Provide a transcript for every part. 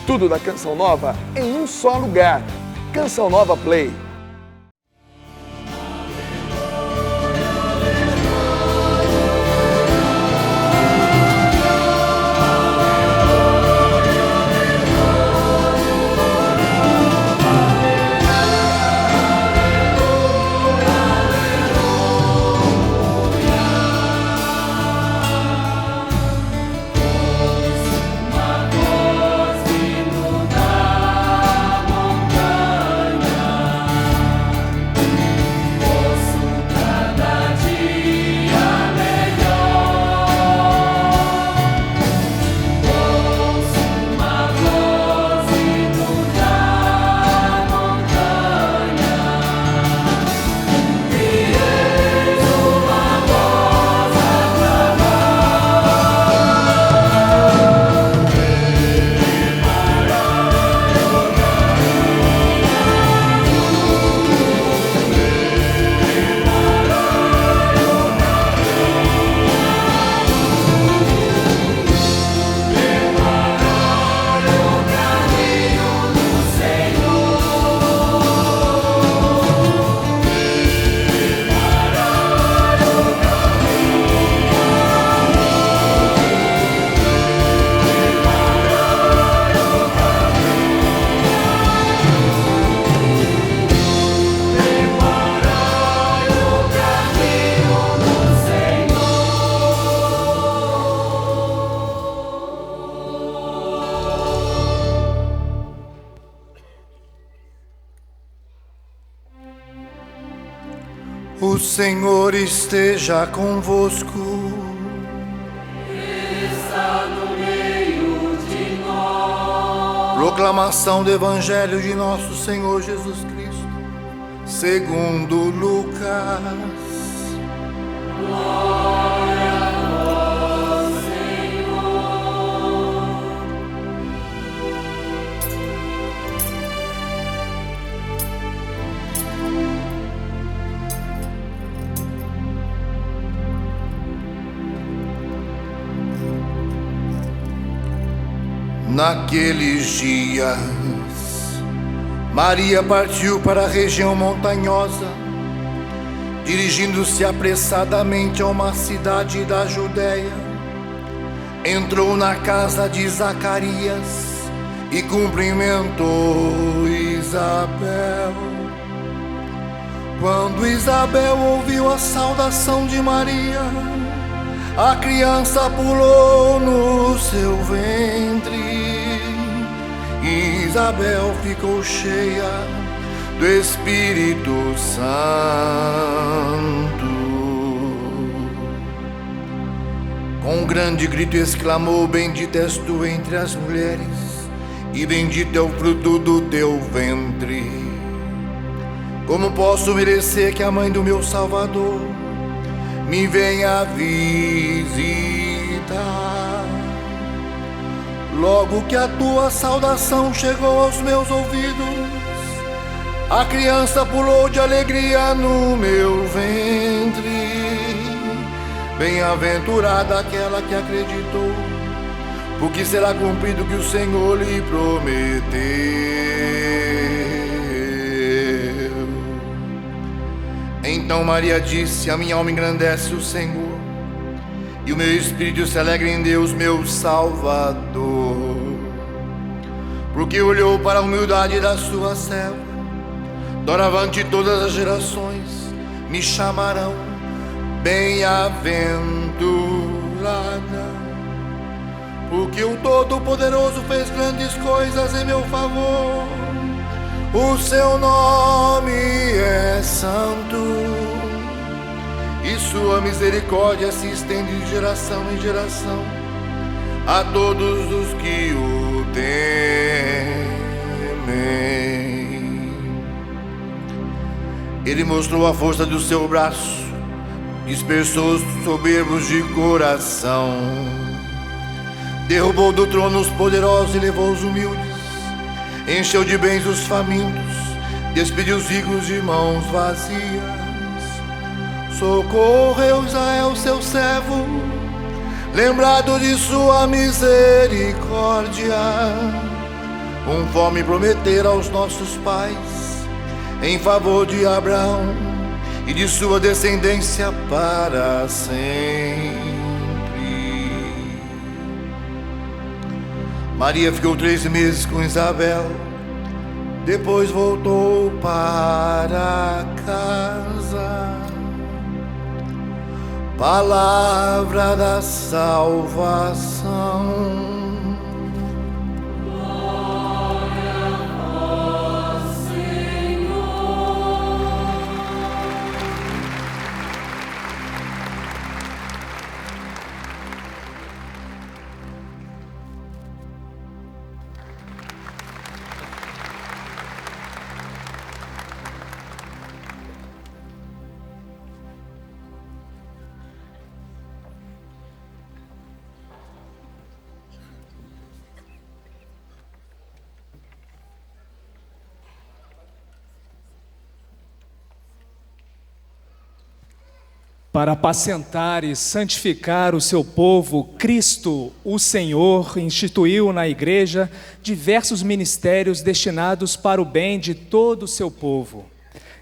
Tudo da Canção Nova em um só lugar. Canção Nova Play. O Senhor esteja convosco. Está no meio de nós. Proclamação do Evangelho de nosso Senhor Jesus Cristo, segundo Lucas. Glória a vós, Senhor. Naqueles dias, Maria partiu para a região montanhosa, dirigindo-se apressadamente a uma cidade da Judéia. Entrou na casa de Zacarias e cumprimentou Isabel. Quando Isabel ouviu a saudação de Maria, a criança pulou no seu ventre. Isabel ficou cheia do Espírito Santo. Com um grande grito exclamou: Bendita és tu entre as mulheres, e bendito é o fruto do teu ventre. Como posso merecer que a mãe do meu Salvador me venha visitar? Logo que a tua saudação chegou aos meus ouvidos, a criança pulou de alegria no meu ventre. Bem-aventurada aquela que acreditou, porque será cumprido o que o Senhor lhe prometeu. Então Maria disse: A minha alma engrandece o Senhor, e o meu espírito se alegra em Deus, meu Salvador, porque olhou para a humildade da sua serva. Doravante todas as gerações me chamarão bem-aventurada, porque o Todo-Poderoso fez grandes coisas em meu favor. O seu nome é santo, e sua misericórdia se estende de geração em geração a todos os que o temem. Ele mostrou a força do seu braço, dispersou os soberbos de coração, derrubou do trono os poderosos e levou os humildes, encheu de bens os famintos, despediu os ricos de mãos vazias. Socorreu Israel, seu servo, lembrado de sua misericórdia, conforme prometera aos nossos pais, em favor de Abraão e de sua descendência para sempre. Maria ficou 3 meses com Isabel, depois voltou para casa. Palavra da salvação. Para apacentar e santificar o seu povo, Cristo, o Senhor, instituiu na Igreja diversos ministérios destinados para o bem de todo o seu povo.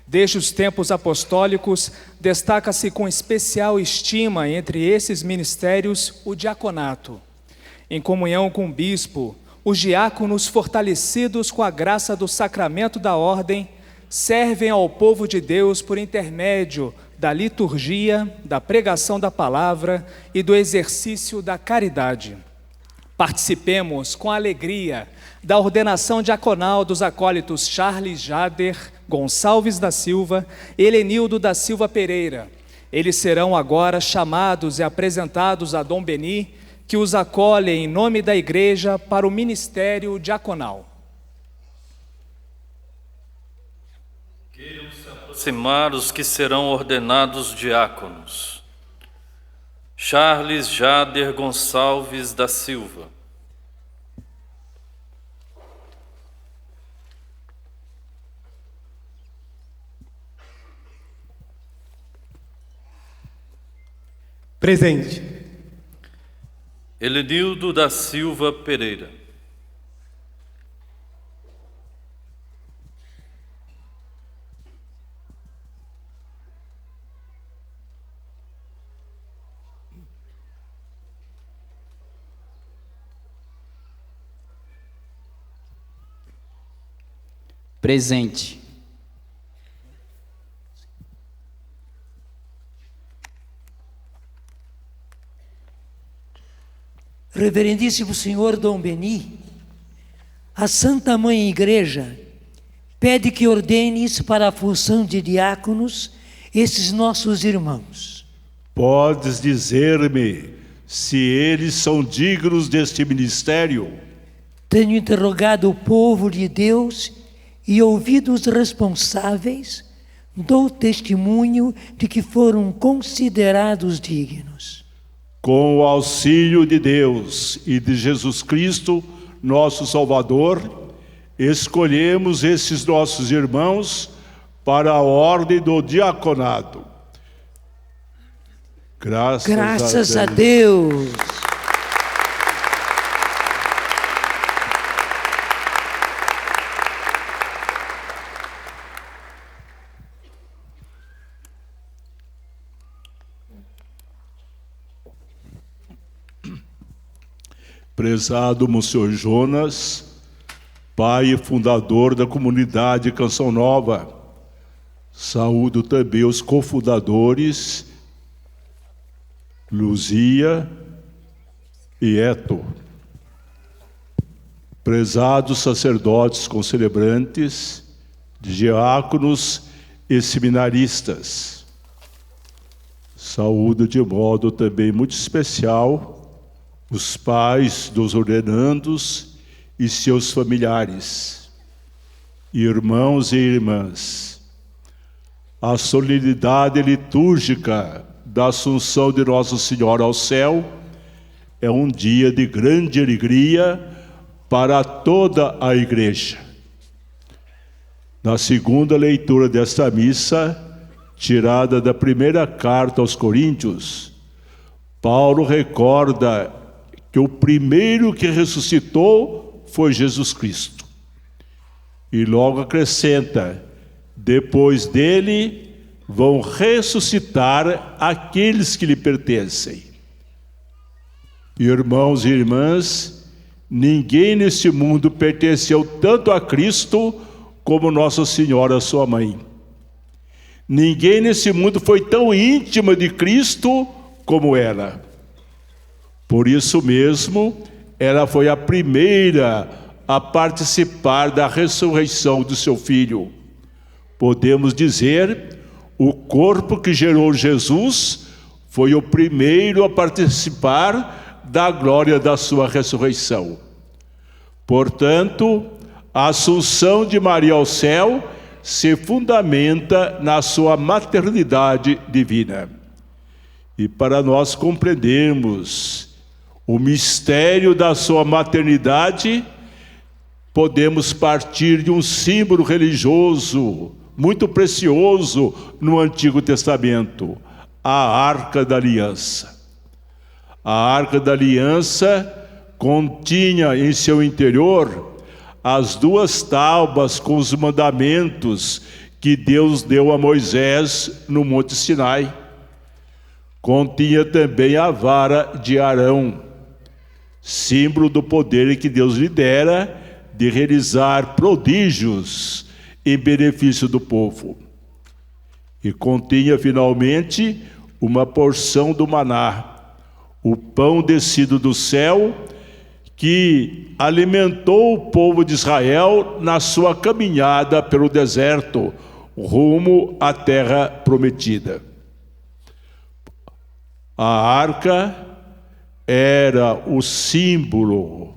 Desde os tempos apostólicos, destaca-se com especial estima entre esses ministérios o diaconato. Em comunhão com o bispo, os diáconos, fortalecidos com a graça do sacramento da ordem, servem ao povo de Deus por intermédio da liturgia, da pregação da palavra e do exercício da caridade. Participemos com alegria da ordenação diaconal dos acólitos Charles Jader Gonçalves da Silva e Helenildo da Silva Pereira. Eles serão agora chamados e apresentados a Dom Beni, que os acolhe em nome da Igreja para o ministério diaconal. Queiram se aproximar os que serão ordenados diáconos. Charles Jader Gonçalves da Silva. Presente. Helenildo da Silva Pereira. Presente. Reverendíssimo Senhor Dom Beni, a Santa Mãe Igreja pede que ordenes para a função de diáconos esses nossos irmãos. Podes dizer-me se eles são dignos deste ministério? Tenho interrogado o povo de Deus e ouvido os responsáveis, dou testemunho de que foram considerados dignos. Com o auxílio de Deus e de Jesus Cristo, nosso Salvador, escolhemos esses nossos irmãos para a ordem do diaconado. Graças a Deus. Prezado Monsenhor Jonas, pai e fundador da comunidade Canção Nova, saúdo também os cofundadores Luzia e Eto. Prezados sacerdotes concelebrantes, diáconos e seminaristas, saúdo de modo também muito especial os pais dos ordenandos e seus familiares, irmãos e irmãs. A solenidade litúrgica da Assunção de Nossa Senhora ao céu é um dia de grande alegria para toda a Igreja. Na segunda leitura desta missa, tirada da primeira carta aos Coríntios, Paulo recorda que o primeiro que ressuscitou foi Jesus Cristo. E logo acrescenta: depois dele vão ressuscitar aqueles que lhe pertencem. Irmãos e irmãs, ninguém neste mundo pertenceu tanto a Cristo como Nossa Senhora, sua mãe. Ninguém nesse mundo foi tão íntima de Cristo como ela. Por isso mesmo, ela foi a primeira a participar da ressurreição do seu filho. Podemos dizer, o corpo que gerou Jesus foi o primeiro a participar da glória da sua ressurreição. Portanto, a assunção de Maria ao céu se fundamenta na sua maternidade divina. E para nós compreendermos o mistério da sua maternidade, podemos partir de um símbolo religioso muito precioso no Antigo Testamento, a Arca da Aliança. A Arca da Aliança continha em seu interior as 2 tábuas com os mandamentos que Deus deu a Moisés no Monte Sinai. Continha também a vara de Arão, símbolo do poder que Deus lhe dera de realizar prodígios em benefício do povo. E continha finalmente uma porção do maná, o pão descido do céu, que alimentou o povo de Israel na sua caminhada pelo deserto, rumo à terra prometida. A arca era o símbolo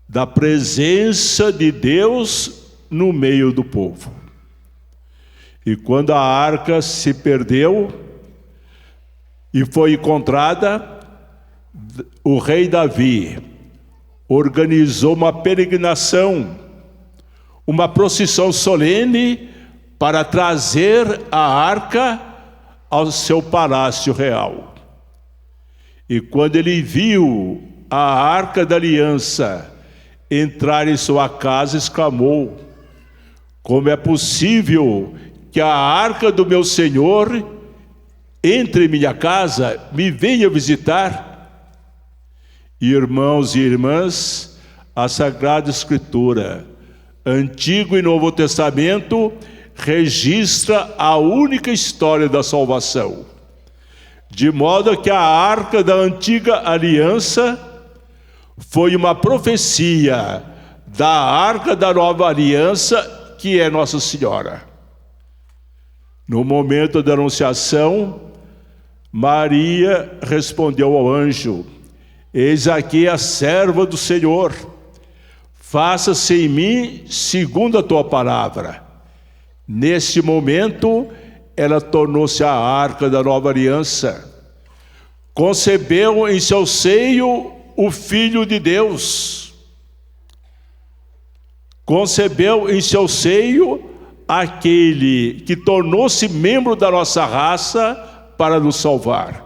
da presença de Deus no meio do povo. E quando a arca se perdeu e foi encontrada, o rei Davi organizou uma peregrinação, uma procissão solene para trazer a arca ao seu palácio real. E quando ele viu a arca da aliança entrar em sua casa, exclamou: como é possível que a arca do meu Senhor entre em minha casa, me venha visitar? Irmãos e irmãs, a Sagrada Escritura, Antigo e Novo Testamento, registra a única história da salvação, de modo que a arca da antiga aliança foi uma profecia da arca da nova aliança, que é Nossa Senhora. No momento da anunciação, Maria respondeu ao anjo: eis aqui a serva do Senhor, faça-se em mim segundo a tua palavra. Neste momento, ela tornou-se a arca da nova aliança. Concebeu em seu seio o Filho de Deus. Concebeu em seu seio aquele que tornou-se membro da nossa raça para nos salvar.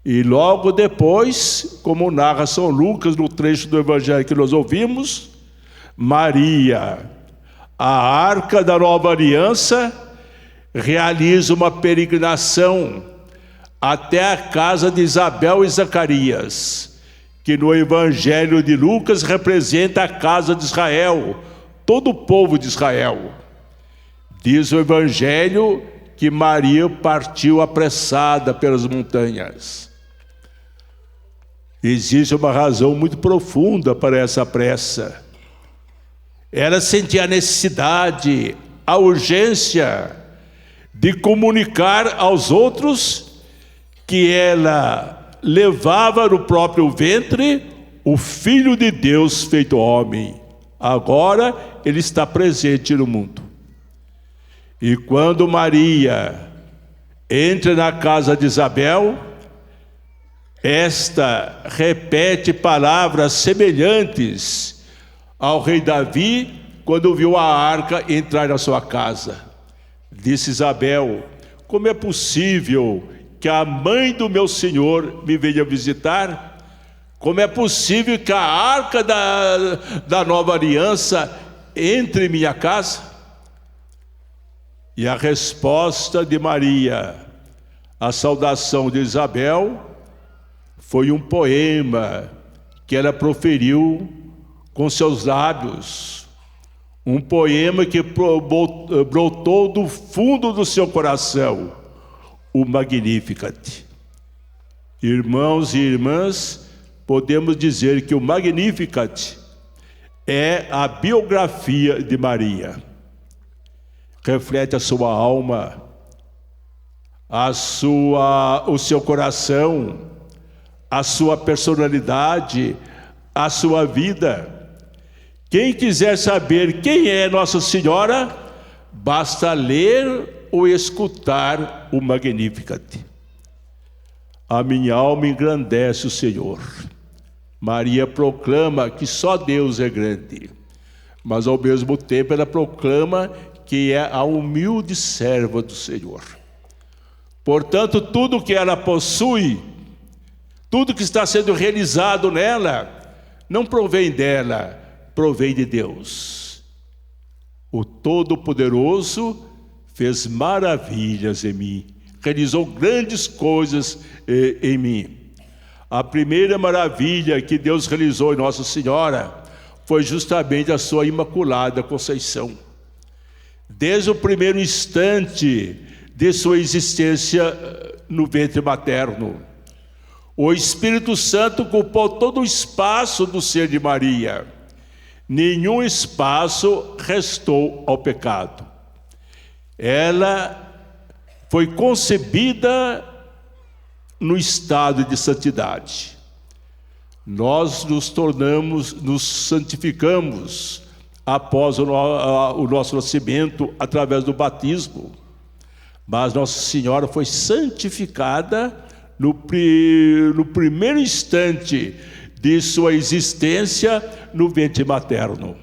E logo depois, como narra São Lucas no trecho do Evangelho que nós ouvimos, Maria, a arca da nova aliança, realiza uma peregrinação até a casa de Isabel e Zacarias, que no Evangelho de Lucas representa a casa de Israel, todo o povo de Israel. Diz o Evangelho que Maria partiu apressada pelas montanhas. Existe uma razão muito profunda para essa pressa. Ela sentia a necessidade, a urgência de comunicar aos outros que ela levava no próprio ventre o Filho de Deus feito homem. Agora ele está presente no mundo. E quando Maria entra na casa de Isabel, esta repete palavras semelhantes ao rei Davi quando viu a arca entrar na sua casa. Disse Isabel: como é possível que a mãe do meu Senhor me venha visitar? Como é possível que a arca da nova aliança entre em minha casa? E a resposta de Maria, a saudação de Isabel, foi um poema que ela proferiu com seus lábios. Um poema que brotou do fundo do seu coração, o Magnificat. Irmãos e irmãs, podemos dizer que o Magnificat é a biografia de Maria. Reflete a sua alma, o seu coração, a sua personalidade, a sua vida. Quem quiser saber quem é Nossa Senhora, basta ler ou escutar o Magnificat. A minha alma engrandece o Senhor. Maria proclama que só Deus é grande, mas ao mesmo tempo ela proclama que é a humilde serva do Senhor. Portanto, tudo que ela possui, tudo que está sendo realizado nela, não provém dela, provém de Deus. O Todo-Poderoso fez maravilhas em mim, realizou grandes coisas em mim. A primeira maravilha que Deus realizou em Nossa Senhora foi justamente a sua Imaculada Conceição. Desde o primeiro instante de sua existência no ventre materno, o Espírito Santo ocupou todo o espaço do ser de Maria. Nenhum espaço restou ao pecado. Ela foi concebida no estado de santidade. Nós nos santificamos após o nosso nascimento através do batismo. Mas Nossa Senhora foi santificada no primeiro instante de sua existência no ventre materno.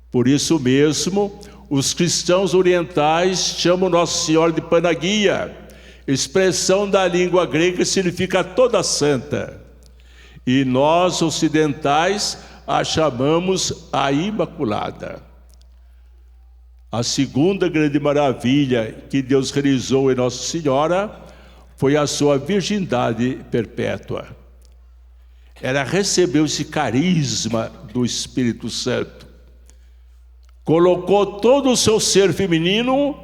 Por isso mesmo, os cristãos orientais chamam Nossa Senhora de Panagia, expressão da língua grega que significa toda santa. E nós, ocidentais, a chamamos a Imaculada. A segunda grande maravilha que Deus realizou em Nossa Senhora foi a sua virgindade perpétua. Ela recebeu esse carisma do Espírito Santo. Colocou todo o seu ser feminino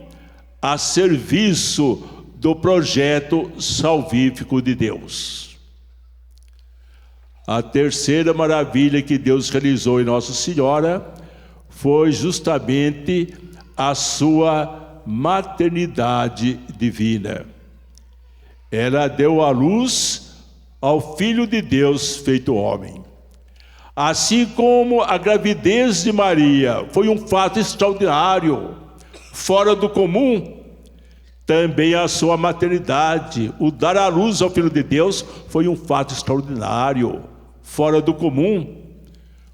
a serviço do projeto salvífico de Deus. A terceira maravilha que Deus realizou em Nossa Senhora foi justamente a sua maternidade divina. Ela deu à luz ao Filho de Deus feito homem. Assim como a gravidez de Maria foi um fato extraordinário, fora do comum, também a sua maternidade, o dar à luz ao Filho de Deus, foi um fato extraordinário, fora do comum.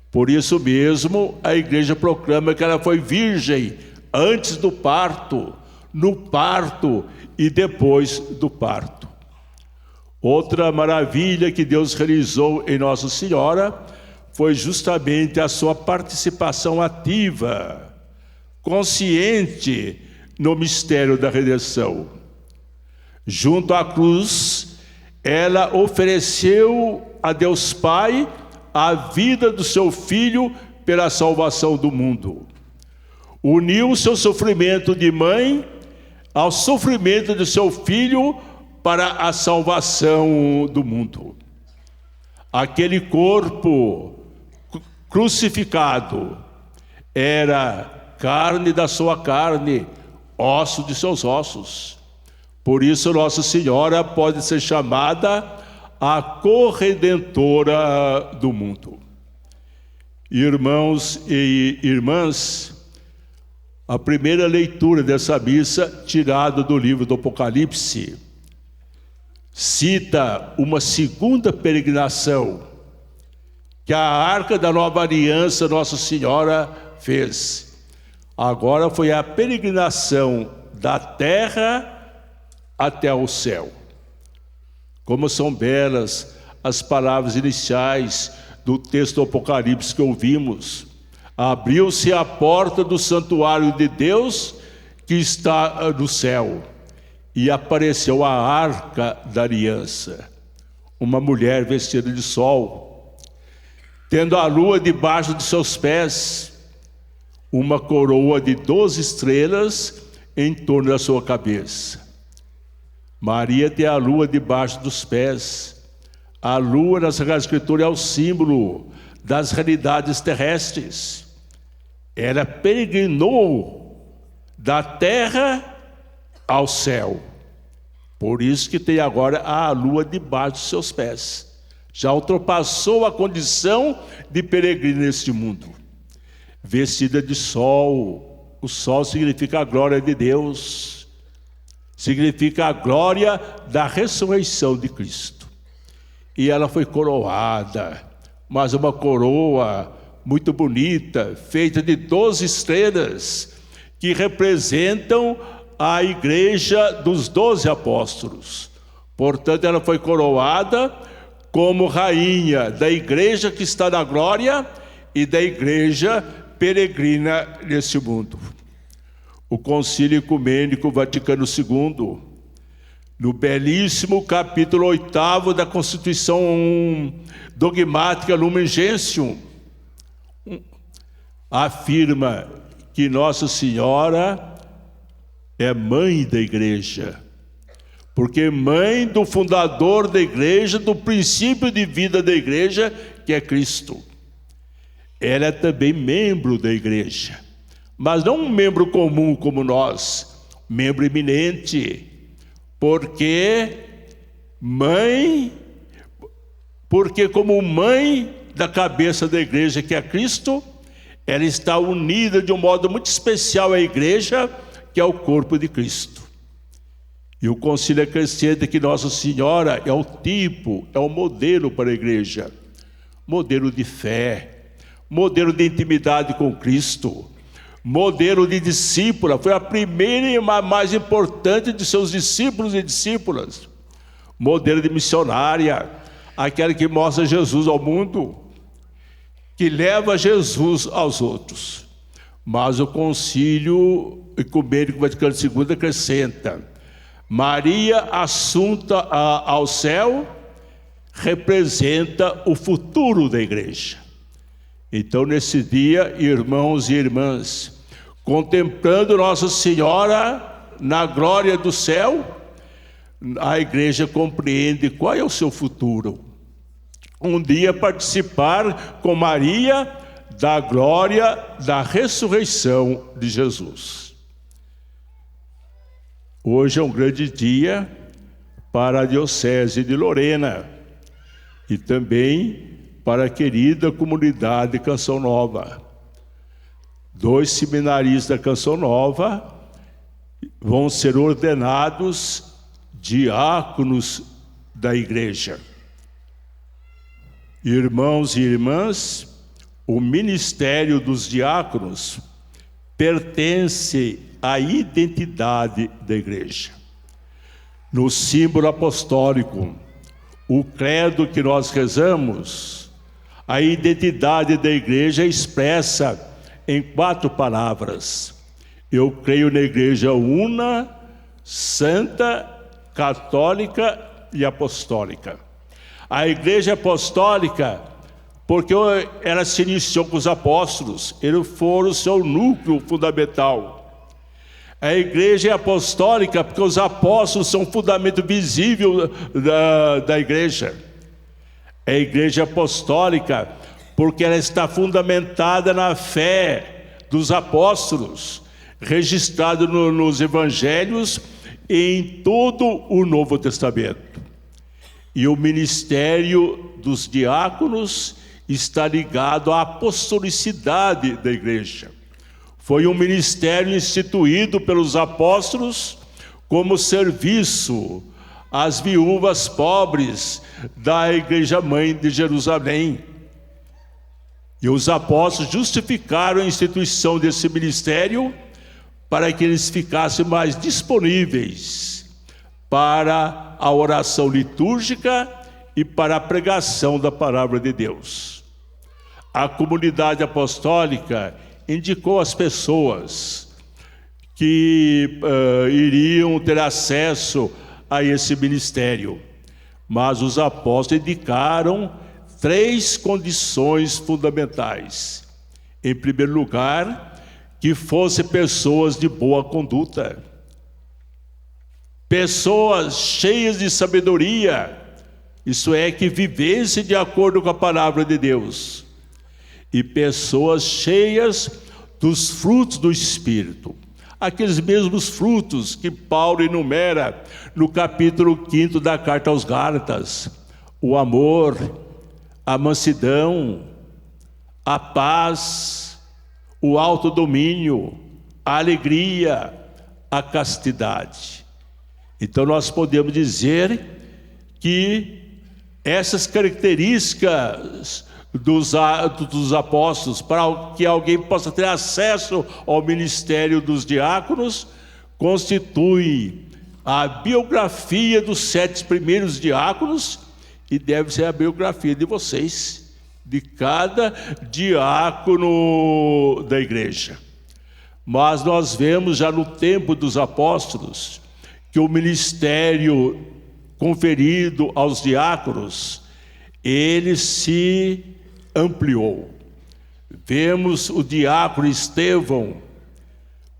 Por isso mesmo, a igreja proclama que ela foi virgem antes do parto, no parto e depois do parto. Outra maravilha que Deus realizou em Nossa Senhora foi justamente a sua participação ativa, consciente no mistério da redenção. Junto à cruz, ela ofereceu a Deus Pai a vida do seu Filho pela salvação do mundo. Uniu o seu sofrimento de mãe ao sofrimento de seu Filho para a salvação do mundo. Aquele corpo crucificado era carne da sua carne, osso de seus ossos. Por isso Nossa Senhora pode ser chamada a corredentora do mundo. Irmãos e irmãs, a primeira leitura dessa missa, tirada do livro do Apocalipse, cita uma segunda peregrinação que a Arca da Nova Aliança Nossa Senhora fez. Agora foi a peregrinação da terra até o céu. Como são belas as palavras iniciais do texto do Apocalipse que ouvimos. abriu-se a porta do santuário de Deus que está no céu, e apareceu a arca da aliança, uma mulher vestida de sol, tendo a lua debaixo de seus pés, uma coroa de 12 estrelas em torno da sua cabeça. Maria tem a lua debaixo dos pés. A lua, na Sagrada Escritura, é o símbolo das realidades terrestres. Ela peregrinou da terra ao céu. Por isso que tem agora a lua debaixo dos seus pés. Já ultrapassou a condição de peregrino neste mundo. Vestida de sol. O sol significa a glória de Deus. Significa a glória da ressurreição de Cristo. E ela foi coroada, mas uma coroa muito bonita, feita de 12 estrelas, que representam a igreja dos 12 apóstolos. Portanto, ela foi coroada como rainha da igreja que está na glória e da igreja peregrina nesse mundo. O Concílio Ecumênico Vaticano II, no belíssimo capítulo 8º da Constituição Dogmática Lumen Gentium, afirma que Nossa Senhora é mãe da igreja, porque mãe do fundador da igreja, do princípio de vida da igreja, que é Cristo. Ela é também membro da igreja, mas não um membro comum como nós, membro eminente, porque como mãe da cabeça da igreja, que é Cristo, ela está unida de um modo muito especial à igreja, que é o corpo de Cristo. E o concílio acrescenta que Nossa Senhora é o tipo, é o modelo para a igreja, modelo de fé, modelo de intimidade com Cristo, modelo de discípula. Foi a primeira e a mais importante de seus discípulos e discípulas. Modelo de missionária, aquela que mostra Jesus ao mundo, que leva Jesus aos outros. Mas o Concílio Ecumênico Vaticano II acrescenta: Maria assunta ao céu representa o futuro da igreja. Então, nesse dia, irmãos e irmãs, contemplando Nossa Senhora na glória do céu, a igreja compreende qual é o seu futuro. Um dia participar com Maria da glória da ressurreição de Jesus. Hoje é um grande dia para a Diocese de Lorena e também para a querida comunidade Canção Nova. 2 seminaristas da Canção Nova vão ser ordenados diáconos da igreja. Irmãos e irmãs, o ministério dos diáconos pertence à identidade da igreja. No símbolo apostólico, o credo que nós rezamos, a identidade da igreja é expressa em 4 palavras. Eu creio na igreja una, santa, católica e apostólica. A igreja apostólica, porque ela se iniciou com os apóstolos, eles foram o seu núcleo fundamental. A igreja é apostólica porque os apóstolos são o fundamento visível da igreja. A igreja apostólica porque ela está fundamentada na fé dos apóstolos, registrado nos evangelhos e em todo o Novo Testamento. E o ministério dos diáconos está ligado à apostolicidade da igreja. Foi um ministério instituído pelos apóstolos como serviço às viúvas pobres da Igreja Mãe de Jerusalém. E os apóstolos justificaram a instituição desse ministério para que eles ficassem mais disponíveis para a oração litúrgica e para a pregação da palavra de Deus. a comunidade apostólica indicou as pessoas que iriam ter acesso a esse ministério. Mas os apóstolos indicaram 3 condições fundamentais. Em primeiro lugar, que fossem pessoas de boa conduta, pessoas cheias de sabedoria, isso é, que vivessem de acordo com a palavra de Deus, e pessoas cheias dos frutos do Espírito, aqueles mesmos frutos que Paulo enumera no capítulo 5 da carta aos Gálatas: o amor, a mansidão, a paz, o autodomínio, a alegria, a castidade. Então nós podemos dizer que essas características dos apóstolos, para que alguém possa ter acesso ao ministério dos diáconos, constitui a biografia dos 7 primeiros diáconos, e deve ser a biografia de vocês, de cada diácono da igreja. Mas nós vemos já no tempo dos apóstolos que o ministério conferido aos diáconos, ele se ampliou. Vemos o diácono Estevão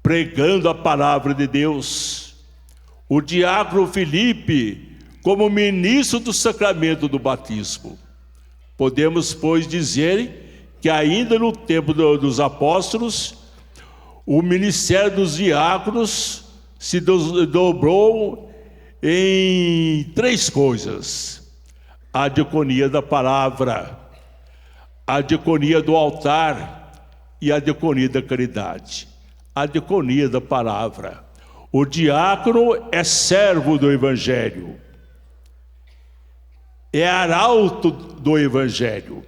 pregando a palavra de Deus, o diácono Filipe como ministro do sacramento do batismo. Podemos, pois, dizer que ainda no tempo dos apóstolos, o ministério dos diáconos se dobrou em 3 coisas: a diaconia da palavra, a diaconia do altar e a diaconia da caridade. A diaconia da palavra: o diácono é servo do evangelho, é arauto do evangelho.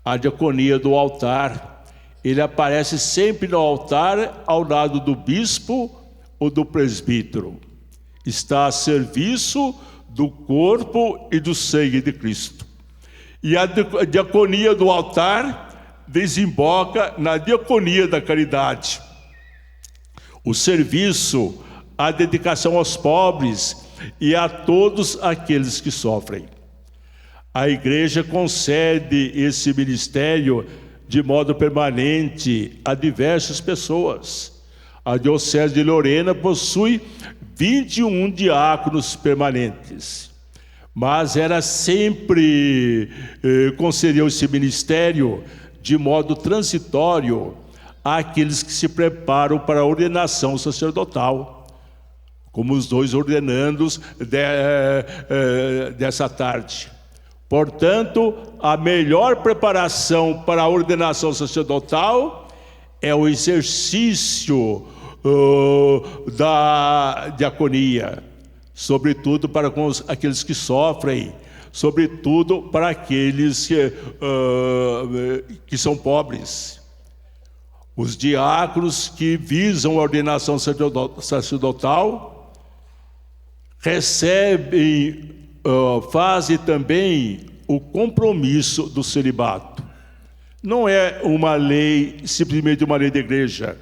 A diaconia do altar, ele aparece sempre no altar ao lado do bispo ou do presbítero, está a serviço do corpo e do sangue de Cristo. E a diaconia do altar desemboca na diaconia da caridade, o serviço, a dedicação aos pobres e a todos aqueles que sofrem. A igreja concede esse ministério de modo permanente a diversas pessoas. A diocese de Lorena possui 21 diáconos permanentes, mas ela sempre concedeu esse ministério de modo transitório àqueles que se preparam para a ordenação sacerdotal, como os 2 ordenandos dessa tarde. Portanto, a melhor preparação para a ordenação sacerdotal é o exercício da diaconia, sobretudo para aqueles que sofrem, sobretudo para aqueles que são pobres. Os diáconos que visam a ordenação sacerdotal recebem, fazem também o compromisso do celibato. Não é uma lei, simplesmente uma lei da igreja,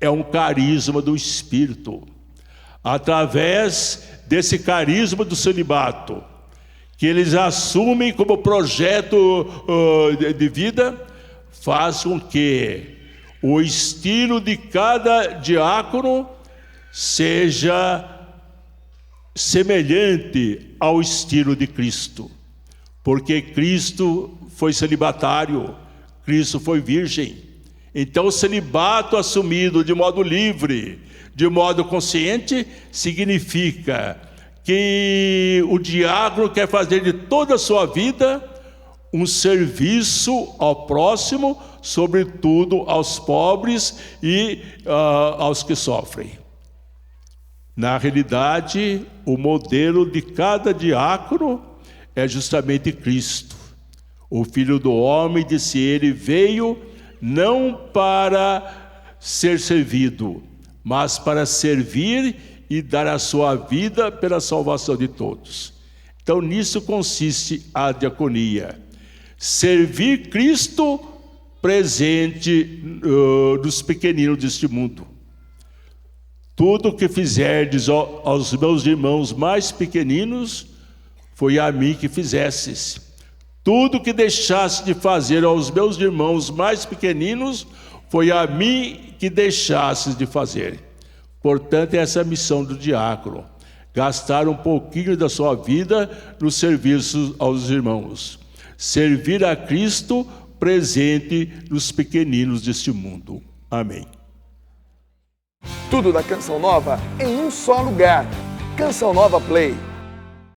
é um carisma do Espírito. Através desse carisma do celibato, que eles assumem como projeto de vida, faz com que o estilo de cada diácono seja semelhante ao estilo de Cristo, porque Cristo foi celibatário, Cristo foi virgem. Então, o celibato assumido de modo livre, de modo consciente, significa que o diácono quer fazer de toda a sua vida um serviço ao próximo, sobretudo aos pobres e aos que sofrem. Na realidade, o modelo de cada diácono é justamente Cristo. O Filho do Homem, disse ele, veio não para ser servido, mas para servir e dar a sua vida pela salvação de todos. Então, nisso consiste a diaconia. servir Cristo presente dos pequeninos deste mundo. Tudo o que fizerdes aos meus irmãos mais pequeninos, foi a mim que fizestes. Tudo que deixaste de fazer aos meus irmãos mais pequeninos, foi a mim que deixastes de fazer. Portanto, essa é a missão do diácono: gastar um pouquinho da sua vida no serviço aos irmãos. Servir a Cristo presente nos pequeninos deste mundo. Amém. Tudo da Canção Nova em um só lugar. Canção Nova Play.